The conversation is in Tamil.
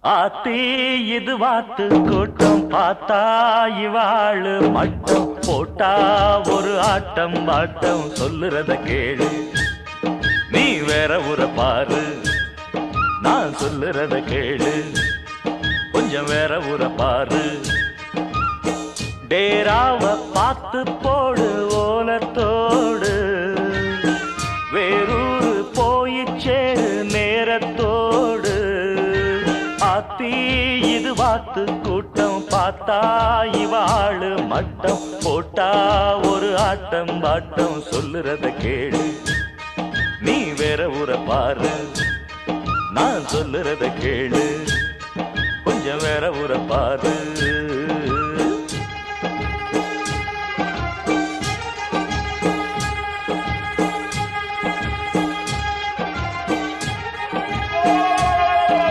ஆத்தி இது வாத்து கூட்டம் பார்த்தா இவாளு மட்டம் போட்டா ஒரு ஆட்டம் பாட்டம் சொல்லுறத கேளு நீ வேற ஊர பாரு நான் சொல்லுறத கேளு கொஞ்சம் வேற ஊர பாரு டேராவ பார்த்து போடு ஓலத்தோடு வேறூரு போய் சேரு நேரத்தோடு ஆத்தி இது வாத்து கூட்டம் பார்த்தா இவாளு மட்டம் போட்டா ஒரு ஆட்டம் பாட்டம் சொல்லுறத கேளு நீ வேற ஊர பாரு நான் சொல்லுறத கேளு கொஞ்சம் வேற ஊர பாரு